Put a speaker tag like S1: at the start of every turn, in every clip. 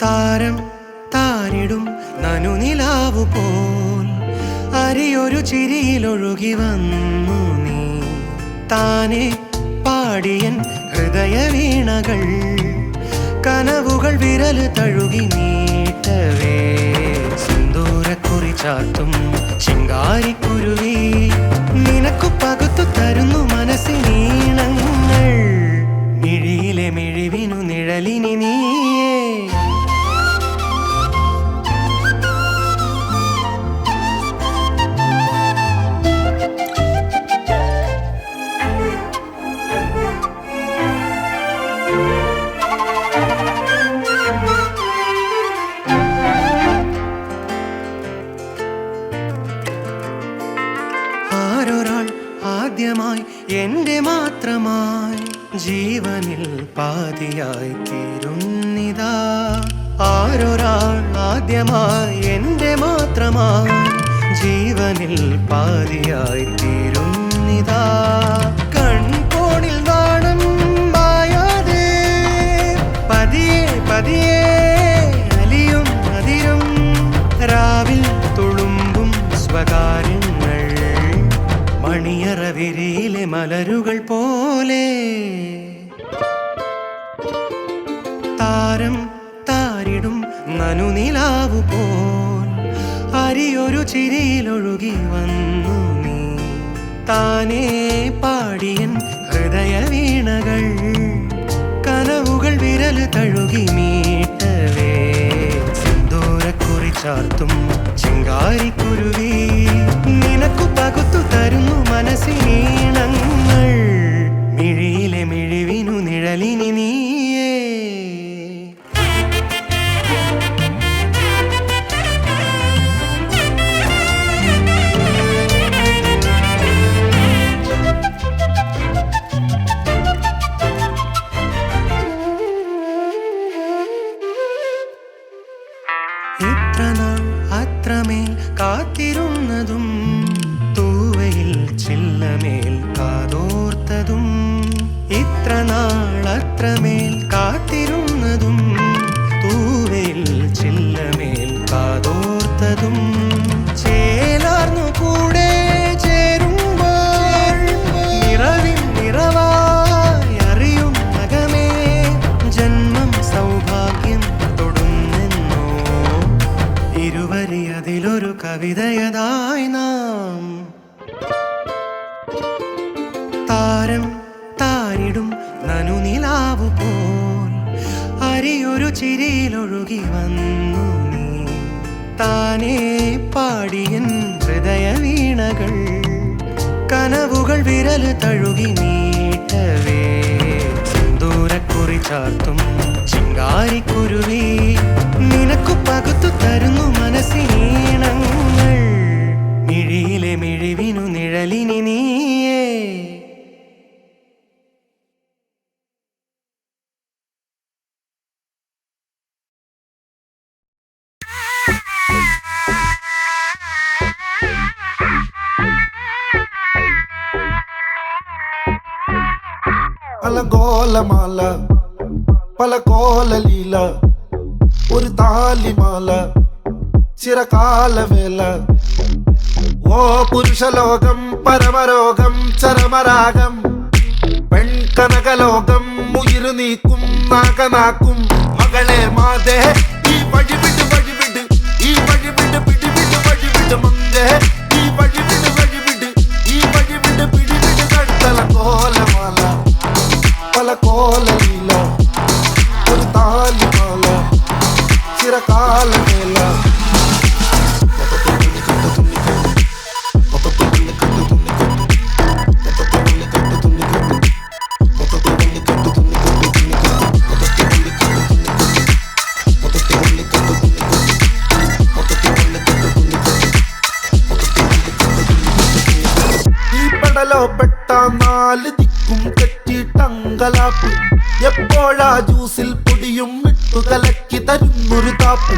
S1: താരം താരിടും നനുനിലാവു പോൽ അരിയൊരു ചിരിയിലൊഴുകി വന്നു നീ. താനെ പാടിയൻ ഹൃദയ വീണകൾ കനവുകൾ വിരൽ തഴുകി നീട്ടവേ. സിന്ദൂരക്കുറി ചാർത്തും ശിങ്കാരിക്കുരുവി നിനക്കു പകുത്തു തരുന്നു മനസ്സിനീണങ്ങൾ. മിഴിയിലെ മിഴിവിനു നിഴലിനി നീയേ. ആരൊരാൾ ആദ്യമായി എൻ്റെ മാത്രമായി ജീവനിൽ പാതിയായി തീരുന്നിതാ. ആരൊരാൾ ആദ്യമായി എൻ്റെ മാത്രമായി ജീവനിൽ പാതിയായി തീരുന്നിതാ. കൺകോണിൽ നാണം മായാതെ പതിയെ പതിയെ അലിയും അതിരും രാവിൽ തുളുമ്പും സ്വകാര്യങ്ങൾ മണിയറവിരിയിലെ മലരുകൾ പോലെ. താരം താരിടും നനുനിലാവു പോൽ അരിയൊരു ചിരിയിലൊഴുകി വന്നു നീ. താനേ പാടിയൻ ഹൃദയ വീണകൾ കനവുകൾ വിരൽ തഴുകി മീട്ടവേ. സിന്ദൂരക്കുറി ചാർത്തും ശിങ്കാരിക്കുരുവി നിനക്കു പകുത്തു തരുന്നു മനസ്സിനീണങ്ങൾ. മിഴിയിലെ മിഴിവിനു നിഴലിനി നീയേ. ഇത്രനാൾ അത്രമേൽ കാത്തിരുന്നതും തൂവയിൽ ചില്ലമേൽ കാതോർത്തതും. ഇത്രനാൾ അത്രമേൽ കാത്തിരുന്നതും തൂവയിൽ ചില്ലമേൽ കാതോർത്തതും. ചേലാർന്നു കൂടെ ചേരുമ്പോൾ നിറവിൻ നിറവായി അറിയും അകമേ ജന്മം സൗഭാഗ്യം തൊടുന്നെന്നോ. ഇരുവരി അതിലൊരു കവിതയതായി നാം. താരം താരിടും നനുനിലാവു പോൽ അരിയൊരു ചിരിയിലൊഴുകി വന്നു നീ. താനേ പാടിയൻ ഹൃദയ വീണകൾ കനവുകൾ വിരൽ തഴുകി നീട്ടവേ. സിന്ദൂരക്കുറി ചാർത്തും ശിങ്കാരിക്കുരുവി നിനക്കു പകുത്തു തരുന്നു മനസ്സിനീണങ്ങൾ. മിഴിയിലെ മിഴിവിനു നിഴലിനി നീയേ.
S2: പല ഗോലമാല പല കോലലീല ഒരു താലിമാല ചിരകാലവേല. ഓ പുരുഷലോകം പരമരോഗം ചരമരാഗം പെൺകനകലോകം ഉയിരു നീക്കും നാകനാക്കും. മകളെ മാതേ ഈ വഴിവിട്ട് വഴിവിട്ട് ഈ വഴിവിട്ട് പിടിവിട്ട് വഴിവിട്ട് മങ്കേ ഈ വഴിവിട്ട് വഴിവിട്ട് ഈ വഴിവിട്ട് പിടിവിട്ട് കടത്തല. കോലമാല പല കോലലീല ഒരു താലിമാല ചിരകാലവേല. പെട്ട നാല് ദിക്കും കെട്ടിട്ടങ്കലാപ്പ്. എപ്പോഴാ ജ്യൂസിൽ പൊടിയും ഇട്ടു കലക്കി തരുന്നൊരു താപ്പ്.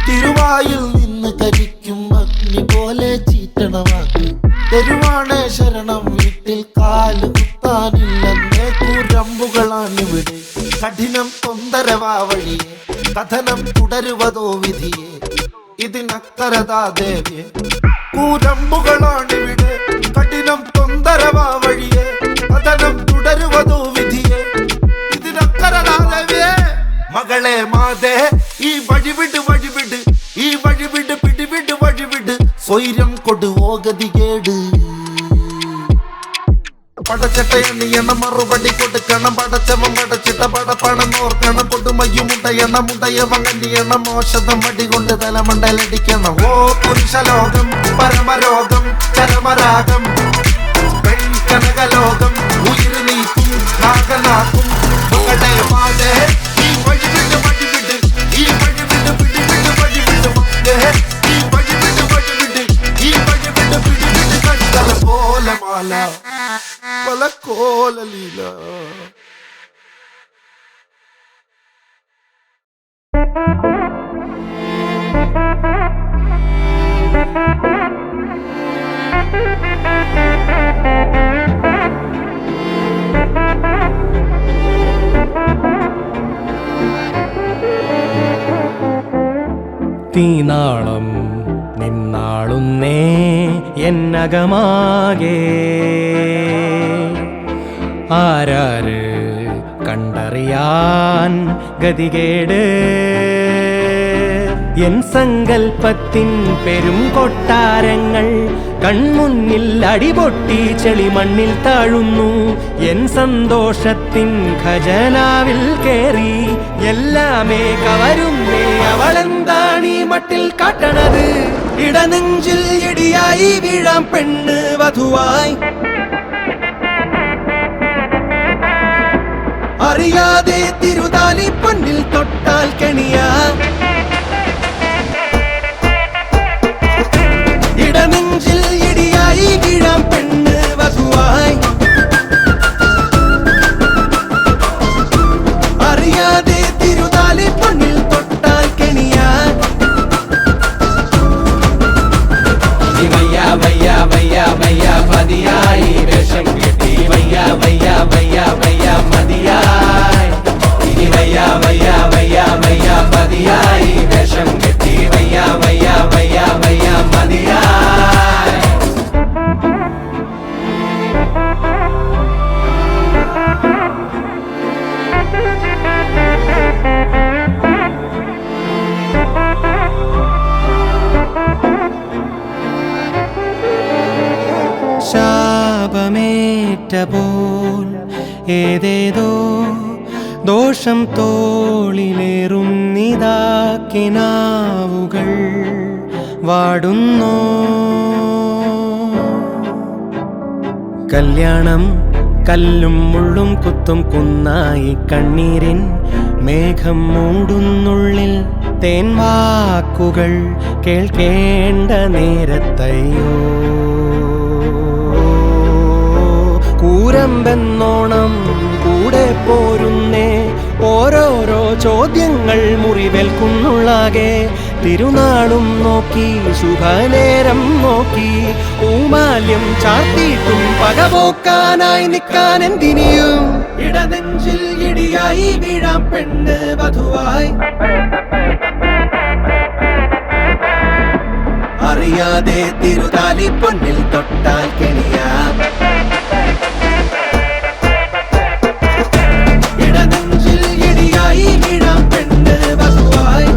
S2: തിരുവായിൽ നിന്ന് കരിക്കും അഗ്നി പോലെ ചീറ്റണമാക്കി. തെരുവാണേ ശരണം വീട്ടിൽ കാല് കുത്താനില്ലെന്നേ കൂരമ്പുകളാണിവിടെ. കഠിനം തൊന്തരവാ വഴിയെ കഥനം തുടരുവതോ വിധിയെ ഇതിനക്കരതാ ദേവിയെ കൂരമ്പുകളാണിവിടെ കഠിനം തൊന്തരവാ വഴിയെ കഥനം തുടരുവതോ വിധിയെ ഇതിനക്കരതാ ദേവിയെ മകളെ മാതേ ഈ വഴിവിട് വഴിവിട് ഈ വഴിവിട് പിടിവിട് വഴിവിട് സ്വൈര്യം കൊടുവോ ഗതികേട് പടച്ചട്ടയെണ്ണിയെണ്ണം മറുപടി കൊടുക്കണം പടച്ചവൻ പടച്ചിട്ട പടപ്പണം ഓർക്കണം കൊടുമയും മുണ്ടയെണ്ണം മുണ്ടയവൻ കല്ലിയെണ്ണം മോശതം വടി കൊണ്ട് തലമണ്ടലടിക്കണം ഓ പുരുഷലോകം പരമരോഗം ചരമരാഗം കനകലോകം ഉയിര് നീക്കും നാഗനാക്കും മകളെ മാതേ ഈ വഴിവിട് വഴിവിട് ഈ വഴിവിട് പിടിവിട് വഴിവിട് മാതേ ഈ വഴിവിട് വഴിവിട് ഈ വഴിവിട് പിടിവിട് കണ്ടല പോലെ മാല പല കോലലീല
S1: തീനാളം നിന്നാളുന്നേ എന്നകമാകെ ആരാര് കണ്ടറിയാൻ ഗതികേട് എൻ സങ്കൽപ്പത്തിൻ പെരും കൊട്ടാരങ്ങൾ കൺമുന്നിൽ അടിപൊട്ടി ചെളിമണ്ണിൽ താഴുന്നു എൻ സന്തോഷത്തിൻ ഖജനാവിൽ കേറി എല്ലാമേ കവരുന്നേ അവളെന്താണീ മട്ടിൽ കാട്ടണത് ഇടനെഞ്ചിൽ ഇടിയായി വീഴാം പെണ്ണ് വധുവായി അറിയാതെ തിരുതാലി പൊന്നിൽ തൊട്ടാൽ കെണിയാ ഇടനെഞ്ചിൽ ഇടിയായി വീഴാം പെണ്ണ് വധുവായി അറിയാതെ തിരുതാലി പൊന്നിൽ തൊട്ടാൽ കെണിയാ വയ്യ വയ്യ വയ്യ വയ്യ മതിയായി വേഷം കെട്ടി വയ്യ വയ്യ വയ്യ വയ്യ മതിയായി ഇനി വയ്യ വയ്യ വയ്യ വയ്യ മതിയായി വേഷം കെട്ടി വയ്യ വയ്യ വയ്യ വയ്യ മതിയായി ശാപമേറ്റ പോൽ ഏതേതോ ദോഷം തോളിലേറുന്നിതാക്കിനാവുകൾ വാടുന്നോ കല്യാണം കല്ലും മുള്ളും കുത്തും കുന്നായി കണ്ണീരിൻ മേഘം മൂടുന്നുള്ളിൽ തേൻവാക്കുകൾ കേൾക്കേണ്ട നേരത്തയ്യോ കൂരമ്പെന്നോണം കൂടെ പോരുന്നേ ഓരോരോ ചോദ്യങ്ങൾ മുറിവേൽക്കുന്നുള്ളാകെ തിരുനാളും നോക്കി ശുഭനേരം നോക്കി ഊമാല്യം ചാർത്തിയിട്ടും പകപോക്കാനായി നിൽക്കാൻ എന്തിനിയും ഇടനെഞ്ചിൽ ഇടിയായി വീഴാം പെണ്ണ് വധുവായി അറിയാതെ തിരുതാലി പൊന്നിൽ തൊട്ടാൽ കെണിയാ ഇടനെഞ്ചിൽ ഇടിയായി വീഴാം പെണ്ണ് വധുവായി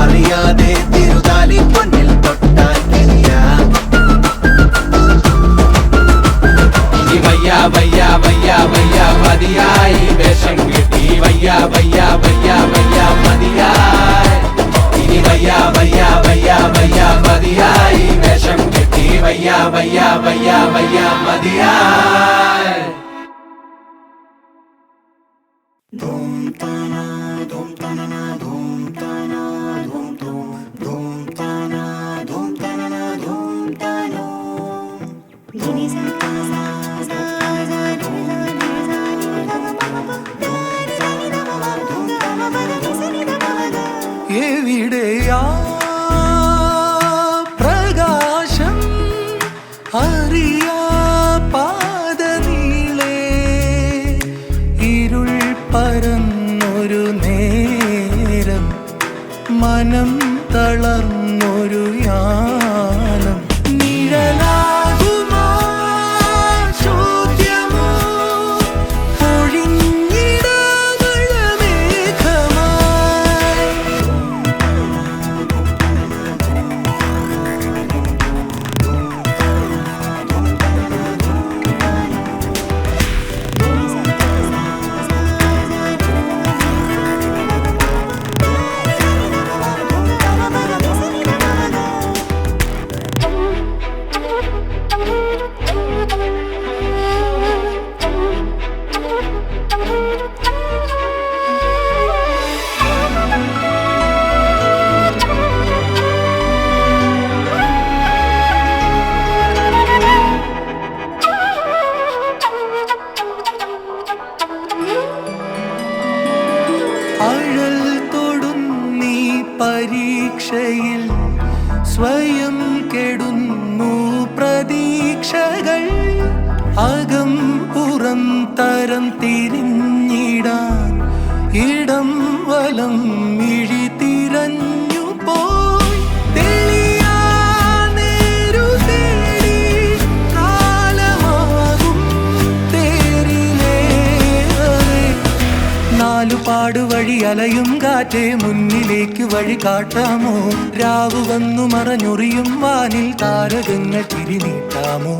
S1: അറിയാതെ തിരുതാലി പൊന്നിൽ തൊട്ടാൽ കെണിയാ ഇനി വയ്യ വയ്യ വയ്യ വയ്യ മതിയായി വേഷം കിട്ടി വയ്യ വയ്യ വയ്യ വയ്യ മതിയായി ഇനി വയ്യ വയ്യ വയ്യ വയ്യ മതിയായി വേഷം കിട്ടി വയ്യ വയ്യ വയ്യ വയ്യ മതിയായി എവിടെയാ പ്രകാശം അറിയാ പാദനീളേ ഇരുൾ
S3: മനം തളർന്നൊരു യാനം നിഴലാകുമാ ചോദ്യമോ ഒഴിഞ്ഞിടമഴമേഘമായി അഴൽ തൊടുന്നീ പരീക്ഷയിൽ സ്വയം കെടുന്നു പ്രതീക്ഷകൾ അകം പുറം തരം തിരിഞ്ഞിടാൻ ഇടം വലം മിഴി തിരഞ്ഞു പോയി തെളിയാനേരു തേടി കാലമാകും തേരിലേറെ നാലുപാട് വഴി അലയും കാറ്റേ മുന്നിലേക്ക് വഴി കാട്ടാമോ രാവു വന്നു മറഞ്ഞൊറിയും വാനിൽ താരകങ്ങൾ തിരിനീട്ടാമോ